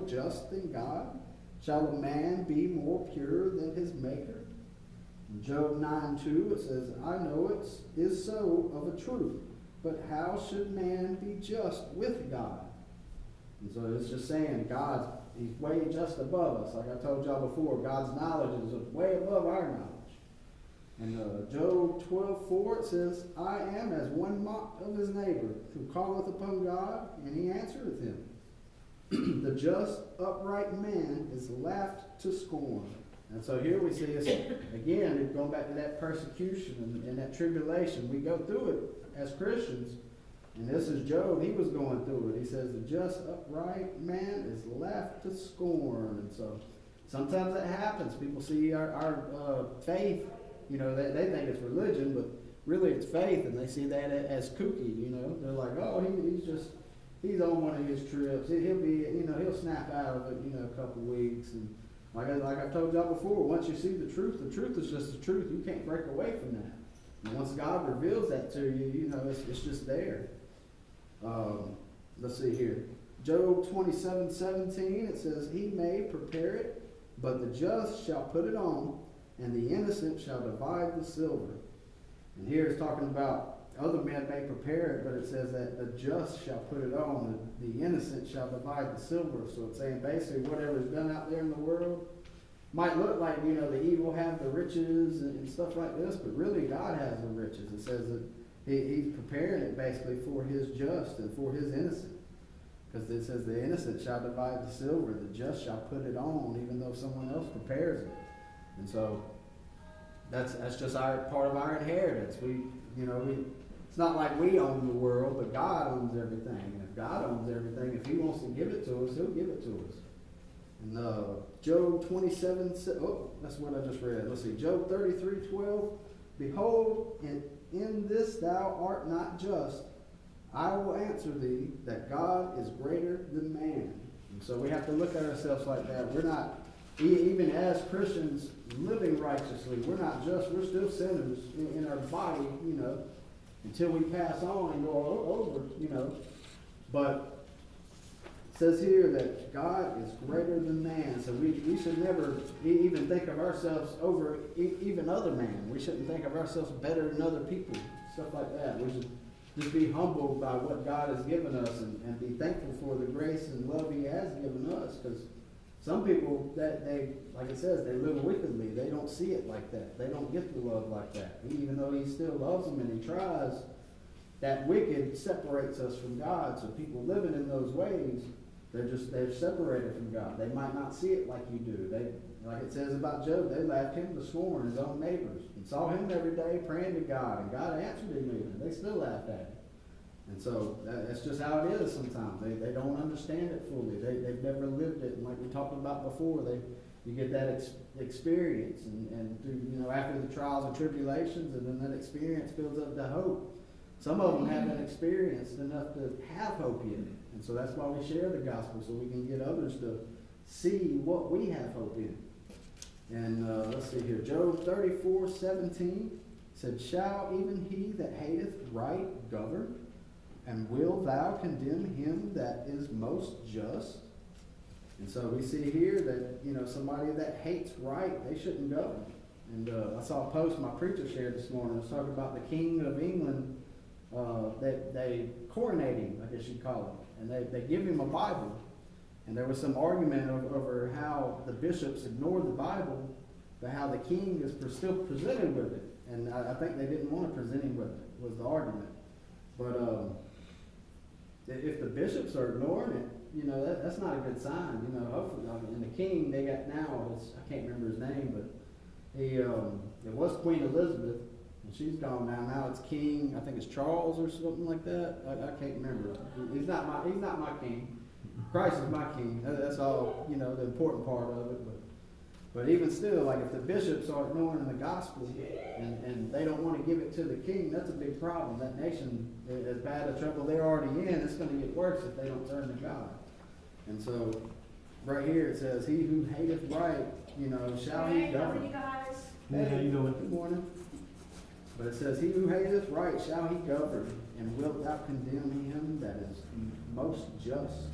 just than God? Shall a man be more pure than his maker? In Job 9:2 it says, I know it is so of a truth, but how should man be just with God? And so it's just saying he's way just above us. Like I told y'all before, God's knowledge is way above our knowledge. And Job 12:4 it says, I am as one mocked of his neighbor, who calleth upon God, and he answereth him. The just, upright man is laughed to scorn. And so here we see us, again, going back to that persecution and that tribulation. We go through it as Christians. And this is Job. He was going through it. He says, the just, upright man is laughed to scorn. And so sometimes that happens. People see our faith, they think it's religion, but really it's faith, and they see that as kooky, They're like, oh, he's on one of his trips. He'll snap out of it, a couple weeks. And like I've told y'all before, once you see the truth is just the truth. You can't break away from that. And once God reveals that to you, it's just there. Let's see here. Job 27:17, it says, he may prepare it, but the just shall put it on, and the innocent shall divide the silver. And here it's talking about other men may prepare it, but it says that the just shall put it on, and the innocent shall divide the silver. So it's saying basically whatever's done out there in the world might look like, the evil have the riches and stuff like this, but really God has the riches. It says that he's preparing it basically for his just and for his innocent. Because it says the innocent shall divide the silver, the just shall put it on, even though someone else prepares it. And so that's just part of our inheritance. It's not like we own the world, but God owns everything. And if God owns everything, if he wants to give it to us, he'll give it to us. And Job 27, that's what I just read. Let's see, Job 33:12. Behold, in this thou art not just. I will answer thee that God is greater than man. And so we have to look at ourselves like that. We're not, even as Christians living righteously, we're not just, we're still sinners in our body, until we pass on and go over, But it says here that God is greater than man. So we should never even think of ourselves over even other man. We shouldn't think of ourselves better than other people, stuff like that. We should just be humbled by what God has given us and be thankful for the grace and love he has given us. Because some people, like it says, they live wickedly. They don't see it like that. They don't get the love like that. Even though he still loves them and he tries, that wicked separates us from God. So people living in those ways, they're separated from God. They might not see it like you do. Like it says about Job, they laughed him to scorn, his own neighbors, and saw him every day praying to God, and God answered him even. They still laughed at him. And so that's just how it is sometimes. They don't understand it fully. They've never lived it. And like we talked about before, you get that experience, and through, after the trials and tribulations, and then that experience builds up the hope. Some of them haven't experienced enough to have hope yet. And so that's why we share the gospel, so we can get others to see what we have hope in. And let's see here. Job 34:17 said, shall even he that hateth right govern? And will thou condemn him that is most just? And so we see here that, somebody that hates right, they shouldn't govern. And I saw a post my preacher shared this morning. It was talking about the King of England. They coronate him, I guess you'd call him. And they give him a Bible. And there was some argument over how the bishops ignored the Bible, but how the king is still presented with it. And I think they didn't want to present him with it, was the argument. But if the bishops are ignoring it, that's not a good sign. Hopefully, and the king they got now, I can't remember his name, but it was Queen Elizabeth, and she's gone now. Now it's King, I think it's Charles or something like that. I can't remember. He's not my king. Christ is my king. That's all, the important part of it. But even still, like if the bishops are ignoring the gospel and they don't want to give it to the king, that's a big problem. That nation, as bad a trouble they're already in, it's going to get worse if they don't turn to God. And so, right here it says, he who hateth right, shall he govern. You guys. Hey, how you doing? Good morning. But it says, he who hateth right shall he govern, and wilt thou condemn him that is most just?